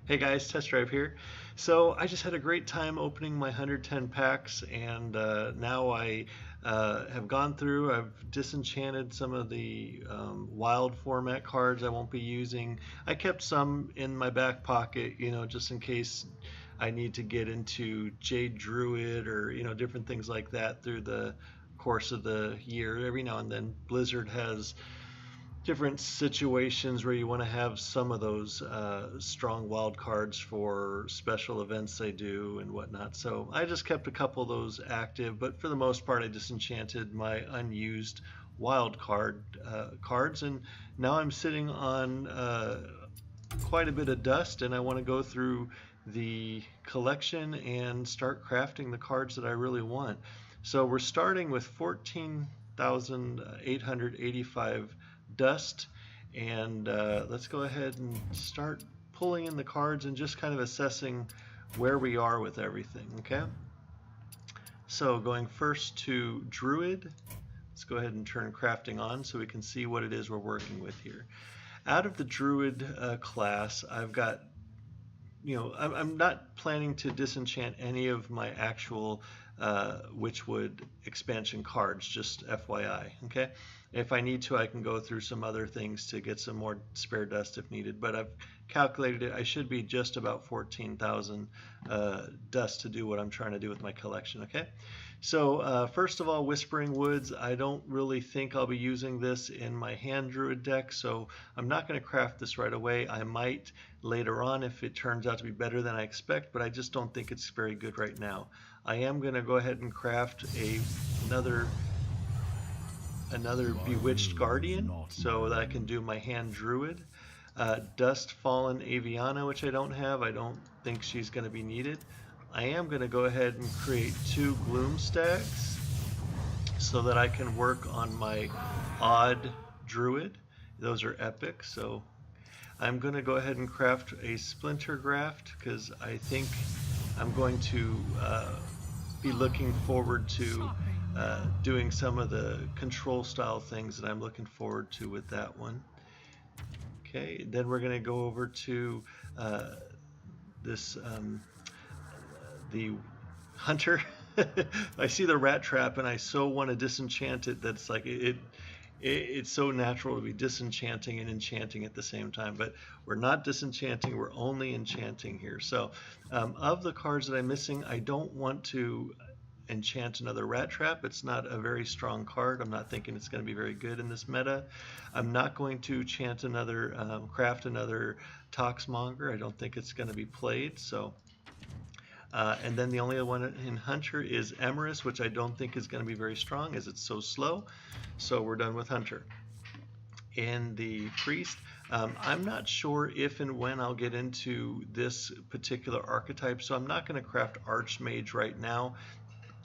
Hey guys, Test Drive here. So I just had a great time opening my 110 packs, and now I have gone through. I've disenchanted some of the wild format cards I won't be using. I kept some in my back pocket, just in case I need to get into Jade Druid or different things like that through the course of the year. Every now and then, Blizzard has different situations where you want to have some of those strong wild cards for special events they do and whatnot. So I just kept a couple of those active, but for the most part, I disenchanted my unused wild cards, and now I'm sitting on quite a bit of dust, and I want to go through the collection and start crafting the cards that I really want. So we're starting with 14,885 dust, and let's go ahead and start pulling in the cards and just kind of assessing where we are with everything. Okay, so going first to Druid, let's go ahead and turn crafting on so we can see what it is we're working with here. Out of the Druid class, I've got, I'm not planning to disenchant any of my actual Witchwood expansion cards, just FYI. Okay, if I need to, I can go through some other things to get some more spare dust if needed, but I've calculated it. I should be just about 14,000 dust to do what I'm trying to do with my collection. Okay, so first of all, Whispering Woods, I don't really think I'll be using this in my hand druid deck, so I'm not going to craft this right away. I might later on if it turns out to be better than I expect, but I just don't think it's very good right now. I am going to go ahead and craft another Bewitched Guardian so that I can do my hand druid. Dust Fallen Aviana, which I don't have. I don't think she's going to be needed. I am going to go ahead and create 2 Gloom Stacks so that I can work on my Odd Druid. Those are epic, so I'm going to go ahead and craft a Splinter Graft because I think I'm going to be looking forward to doing some of the control style things that I'm looking forward to with that one. Okay, then we're going to go over to this the Hunter. I see the Rat Trap and I so want to disenchant it that's like it's so natural to be disenchanting and enchanting at the same time, but we're not disenchanting, we're only enchanting here. So of the cards that I'm missing, I don't want to enchant another Rat Trap. It's not a very strong card. I'm not thinking it's going to be very good in this meta. I'm not going to craft another Toxmonger. I don't think it's going to be played. So and then the only one in Hunter is Emerus, which I don't think is going to be very strong as it's so slow. So we're done with Hunter. In the Priest, I'm not sure if and when I'll get into this particular archetype, so I'm not going to craft Archmage right now.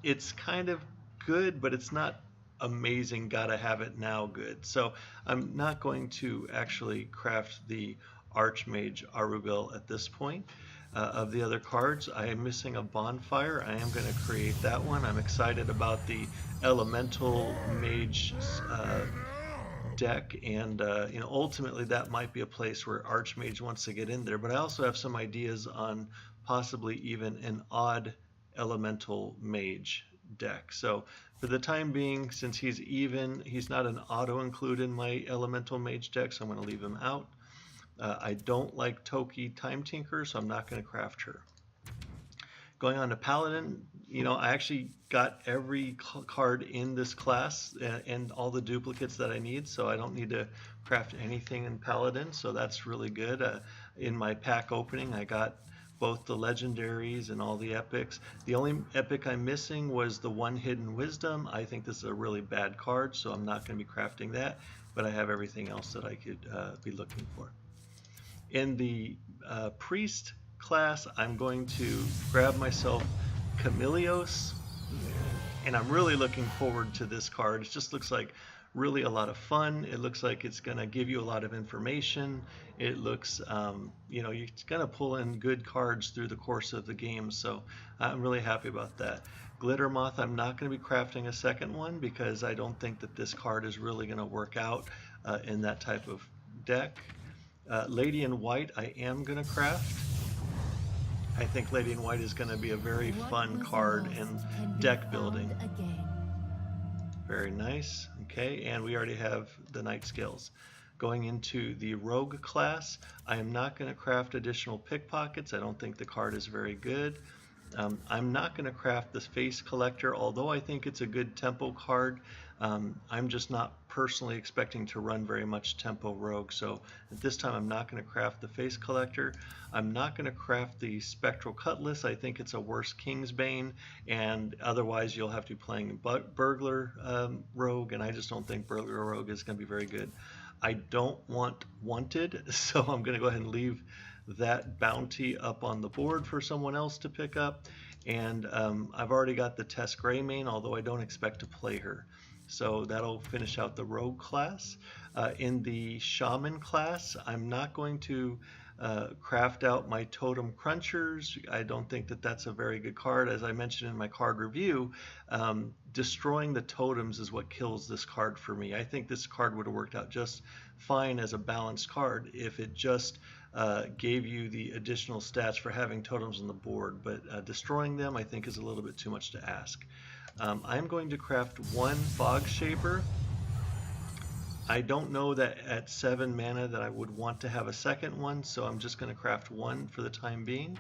It's kind of good, but it's not amazing, gotta have it now good. So I'm not going to actually craft the Archmage Arugal at this point. Of the other cards, I am missing a Bonfire. I am going to create that one. I'm excited about the Elemental Mage deck, and ultimately that might be a place where Archmage wants to get in there, but I also have some ideas on possibly even an odd Elemental Mage deck. So for the time being, since he's even, he's not an auto include in my Elemental Mage deck, so I'm going to leave him out. I don't like Toki Time Tinker, so I'm not going to craft her. Going on to Paladin, I actually got every card in this class and all the duplicates that I need, so I don't need to craft anything in Paladin, so that's really good. In my pack opening, I got both the legendaries and all the epics. The only epic I'm missing was the one Hidden Wisdom. I think this is a really bad card, so I'm not going to be crafting that, but I have everything else that I could be looking for. In the Priest class, I'm going to grab myself Camilios, and I'm really looking forward to this card. It just looks like really a lot of fun. It looks like it's going to give you a lot of information. It looks, you're going to pull in good cards through the course of the game, so I'm really happy about that. Glitter Moth, I'm not going to be crafting a second one because I don't think that this card is really going to work out in that type of deck. Lady in White, I am going to craft. I think Lady in White is going to be a very fun card in deck building. Very nice. Okay, and we already have the Knight skills. Going into the Rogue class, I am not going to craft additional pickpockets. I don't think the card is very good. I'm not going to craft this Face Collector, although I think it's a good tempo card. I'm just not personally expecting to run very much tempo Rogue, so at this time I'm not going to craft the Face Collector. I'm not going to craft the Spectral Cutlass. I think it's a worse Kingsbane, and otherwise you'll have to be playing Burglar Rogue, and I just don't think Burglar Rogue is going to be very good. I don't want Wanted, so I'm going to go ahead and leave that bounty up on the board for someone else to pick up. And I've already got the Tess Greymane, although I don't expect to play her. So that'll finish out the Rogue class. In the Shaman class, I'm not going to craft out my Totem Crunchers. I don't think that that's a very good card. As I mentioned in my card review, destroying the totems is what kills this card for me. I think this card would have worked out just fine as a balanced card if it just gave you the additional stats for having totems on the board, but destroying them I think is a little bit too much to ask. I'm going to craft one Fog Shaper. I don't know that at 7 mana that I would want to have a second one, so I'm just going to craft one for the time being.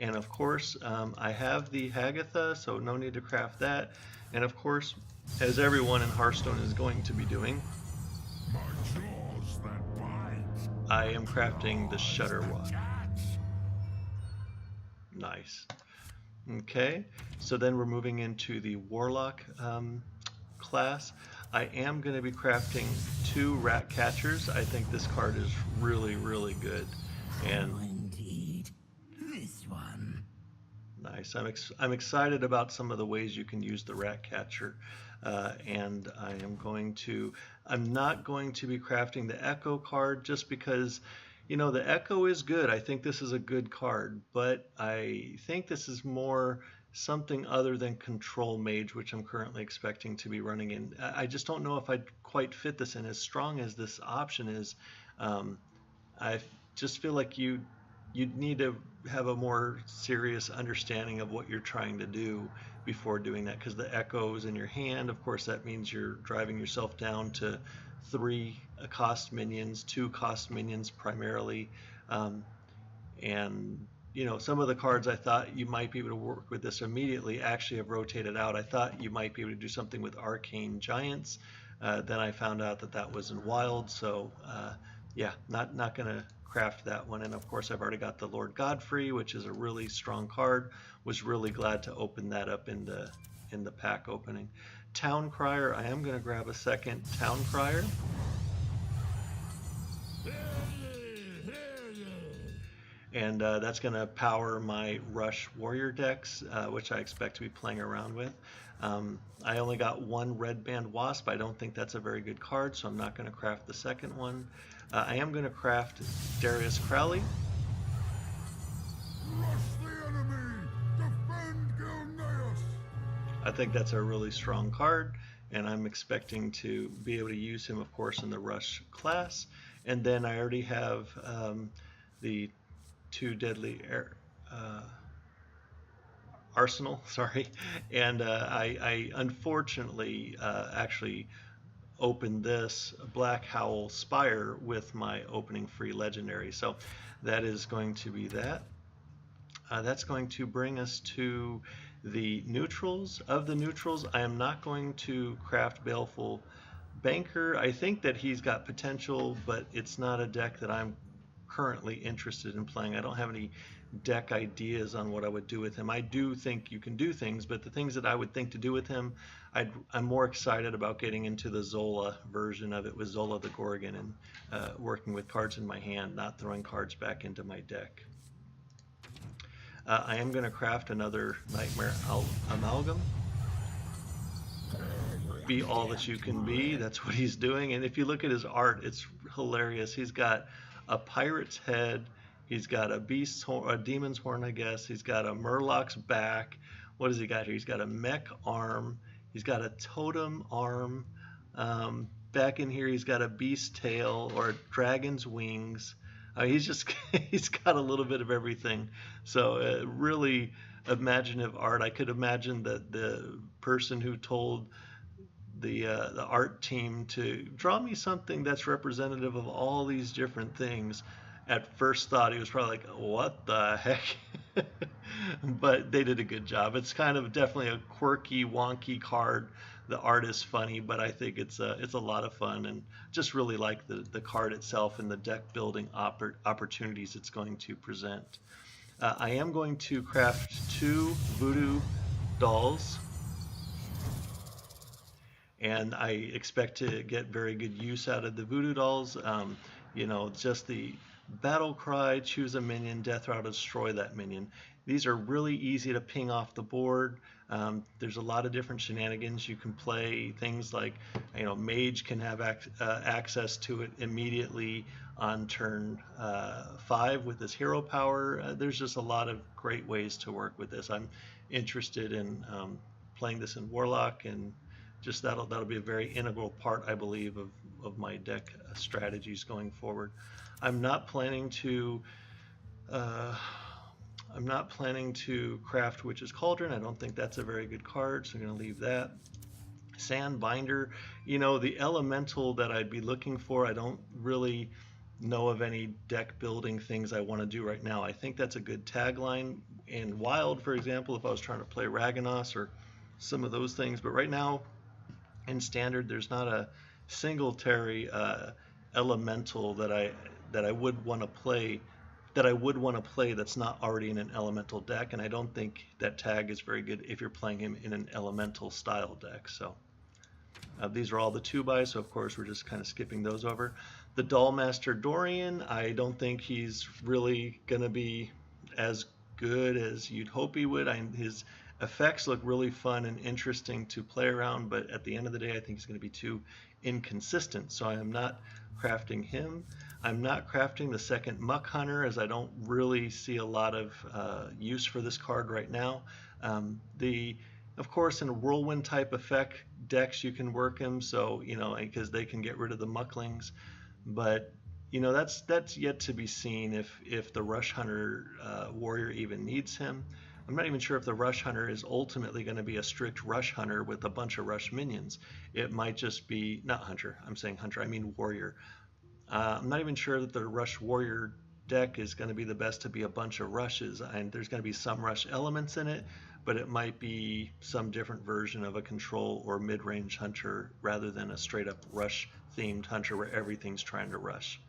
And of course, I have the Hagatha, so no need to craft that. And of course, as everyone in Hearthstone is going to be doing, I am crafting the Shudderwock. Nice. Okay, so then we're moving into the Warlock class. I am going to be crafting 2 Rat Catchers. I think this card is really, really good. And indeed, this one. Nice. I'm excited about some of the ways you can use the Rat Catcher. And I'm not going to be crafting the Echo card just because, you know, the Echo is good. I think this is a good card, but I think this is more something other than Control Mage, which I'm currently expecting to be running in. I just don't know if I'd quite fit this in. As strong as this option is, I just feel like you'd need to have a more serious understanding of what you're trying to do before doing that, because the Echo is in your hand. Of course, that means you're driving yourself down to 3 cost minions, 2 cost minions primarily, and you know, some of the cards I thought you might be able to work with this immediately actually have rotated out. I thought you might be able to do something with Arcane Giants. Then I found out that that was in Wild, so yeah, not going to craft that one. And of course, I've already got the Lord Godfrey, which is a really strong card. Was really glad to open that up in the pack opening. Town Crier, I am going to grab a second Town Crier. And that's going to power my Rush Warrior decks, which I expect to be playing around with. I only got 1 Red Band Wasp. I don't think that's a very good card, so I'm not going to craft the second one. I am going to craft Darius Crowley. Rush the enemy! Defend Gilneas! I think that's a really strong card, and I'm expecting to be able to use him, of course, in the Rush class. And then I already have the 2 Deadly Arsenal, sorry, and I unfortunately actually opened this Black Howl Spire with my opening free legendary, so that is going to be that. That's going to bring us to the neutrals. Of the neutrals, I am not going to craft Baleful Banker. I think that he's got potential, but it's not a deck that I'm currently interested in playing. I don't have any deck ideas on what I would do with him. I do think you can do things, but the things that I would think to do with him, I'm more excited about getting into the Zola version of it with Zola the Gorgon and working with cards in my hand, not throwing cards back into my deck. I am going to craft another Nightmare Amalgam. Be all that you can be. That's what he's doing. And if you look at his art, it's hilarious. He's got a pirate's head. He's got a beast's horn, a demon's horn, I guess. He's got a murloc's back. What has he got here? He's got a mech arm. He's got a totem arm. Back in here, he's got a beast tail or a dragon's wings. He's just he's got a little bit of everything. So really imaginative art. I could imagine that the person who told the art team to draw me something that's representative of all these different things. At first thought, he was probably like, "What the heck?" But they did a good job. It's kind of definitely a quirky, wonky card. The art is funny, but I think it's a lot of fun, and just really like the card itself and the deck building opportunities it's going to present. I am going to craft 2 voodoo dolls, and I expect to get very good use out of the voodoo dolls. Just the battle cry, choose a minion, death rattle, destroy that minion. These are really easy to ping off the board. There's a lot of different shenanigans you can play. Things like, mage can have access to it immediately on turn 5 with his hero power. There's just a lot of great ways to work with this. I'm interested in playing this in Warlock, and just that'll be a very integral part, I believe, of my deck strategies going forward. I'm not planning to craft Witch's Cauldron. I don't think that's a very good card, so I'm going to leave that. Sand Binder, the elemental that I'd be looking for, I don't really know of any deck building things I want to do right now. I think that's a good tagline in Wild, for example, if I was trying to play Raganos or some of those things. But right now, in Standard, there's not a singletary elemental that I would want to play that's not already in an elemental deck, and I don't think that tag is very good if you're playing him in an elemental style deck. So these are all the 2-buys, so of course we're just kind of skipping those over. The Dollmaster Dorian, I don't think he's really going to be as good as you'd hope he would. His effects look really fun and interesting to play around, but at the end of the day, I think he's going to be too inconsistent, so I am not crafting him. I'm not crafting the second Muck Hunter, as I don't really see a lot of use for this card right now. Of course, in Whirlwind type effect decks, you can work him, so because they can get rid of the Mucklings, but that's yet to be seen if the Rush Hunter warrior even needs him. I'm not even sure if the Rush Hunter is ultimately going to be a strict Rush Hunter with a bunch of Rush minions. It might just be, not Hunter, I'm saying Hunter, I mean Warrior. I'm not even sure that the Rush Warrior deck is going to be the best to be a bunch of Rushes, and there's going to be some Rush elements in it, but it might be some different version of a control or mid-range Hunter rather than a straight-up Rush-themed Hunter where everything's trying to rush.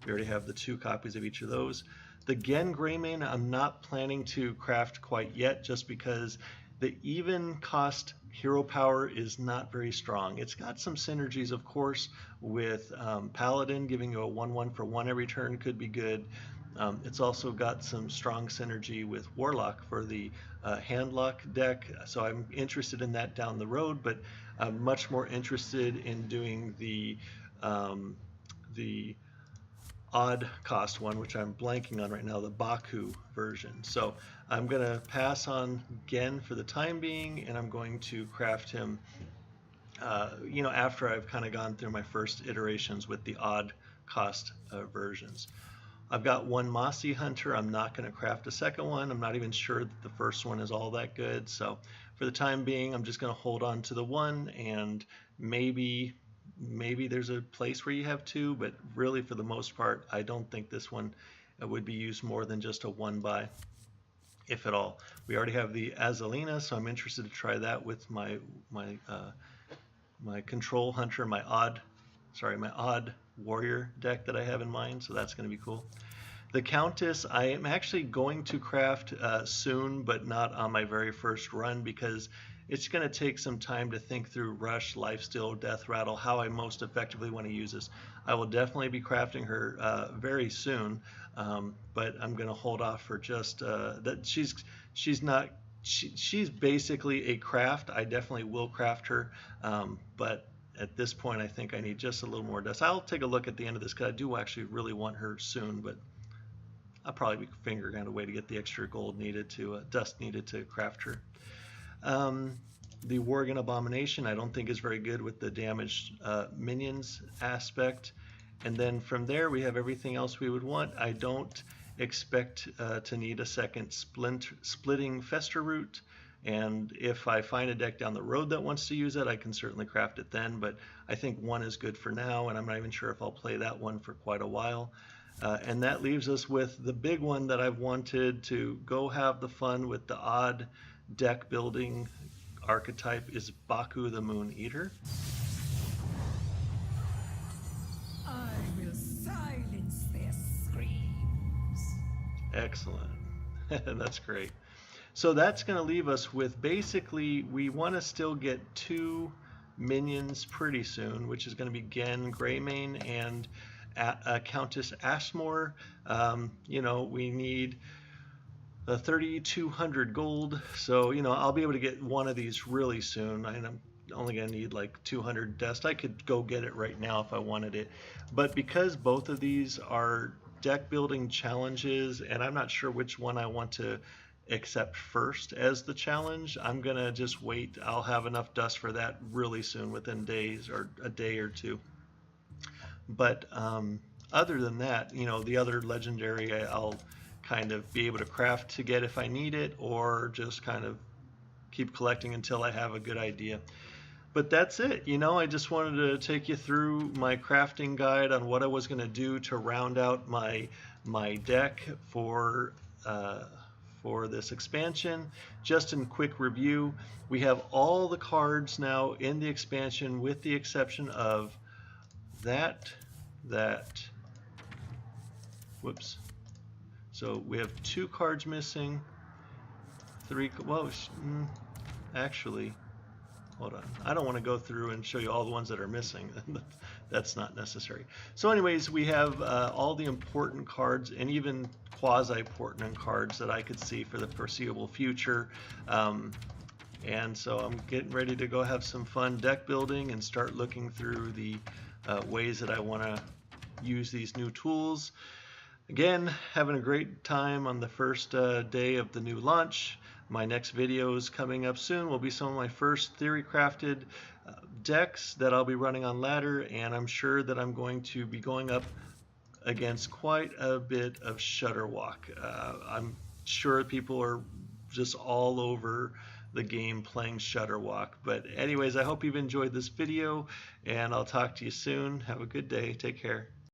We already have the 2 copies of each of those. The Gen Greymane, I'm not planning to craft quite yet, just because the even cost hero power is not very strong. It's got some synergies, of course, with Paladin. Giving you a 1/1 for 1 every turn could be good. It's also got some strong synergy with Warlock for the Handlock deck, so I'm interested in that down the road, but I'm much more interested in doing the odd cost one, which I'm blanking on right now, the Baku version. So I'm going to pass on Gen for the time being, and I'm going to craft him after I've kind of gone through my first iterations with the odd cost versions. I've got 1 Mossy Hunter. I'm not going to craft a second one. I'm not even sure that the first one is all that good. So for the time being, I'm just going to hold on to the 1, and maybe there's a place where you have 2, but really for the most part, I don't think this one would be used more than just a 1-buy, if at all. We already have the Azalina, so I'm interested to try that with my control hunter, my odd warrior deck that I have in mind, so that's going to be cool. The Countess, I am actually going to craft soon, but not on my very first run, because it's going to take some time to think through Rush, Lifesteal, Death Rattle, how I most effectively want to use this. I will definitely be crafting her very soon, but I'm going to hold off for just that. She's basically a craft. I definitely will craft her, but at this point, I think I need just a little more dust. I'll take a look at the end of this, because I do actually really want her soon, but I'll probably be figuring out a way to get the extra gold needed to dust needed to craft her. The Worgen Abomination I don't think is very good with the damaged minions aspect, And then from there we have everything else we would want. I don't expect to need a second splitting Fester root, and if I find a deck down the road that wants to use it, I can certainly craft it then, but I think one is good for now, and I'm not even sure if I'll play that one for quite a while. And that leaves us with the big one that I've wanted to go have the fun with. The odd deck building archetype is Baku the Moon Eater. I will silence their screams. Excellent. That's great. So that's going to leave us with basically, we want to still get 2 minions pretty soon, which is going to be Gen Greymane and Countess Ashmore. You know, we need 3,200 gold, so you know I'll be able to get one of these really soon. I'm only gonna need like 200 dust. I could go get it right now if I wanted it, but because both of these are deck building challenges and I'm not sure which one I want to accept first as the challenge, I'm gonna just wait. I'll have enough dust for that really soon, within days or a day or two. But other than that, you know, the other legendary I'll kind of be able to craft to get if I need it, or just kind of keep collecting until I have a good idea. But that's it. You know, I just wanted to take you through my crafting guide on what I was going to do to round out my deck for this expansion. Just in quick review, we have all the cards now in the expansion with the exception of whoops. So we have 2 cards missing, 3, well, actually, hold on. I don't want to go through and show you all the ones that are missing. That's not necessary. So anyways, we have all the important cards and even quasi-important cards that I could see for the foreseeable future. And so I'm getting ready to go have some fun deck building and start looking through the ways that I want to use these new tools. Again, having a great time on the first day of the new launch. My next videos coming up soon will be some of my first theory crafted decks that I'll be running on ladder, and I'm sure that I'm going to be going up against quite a bit of Shutterwalk. I'm sure people are just all over the game playing Shutterwalk. But anyways, I hope you've enjoyed this video, and I'll talk to you soon. Have a good day. Take care.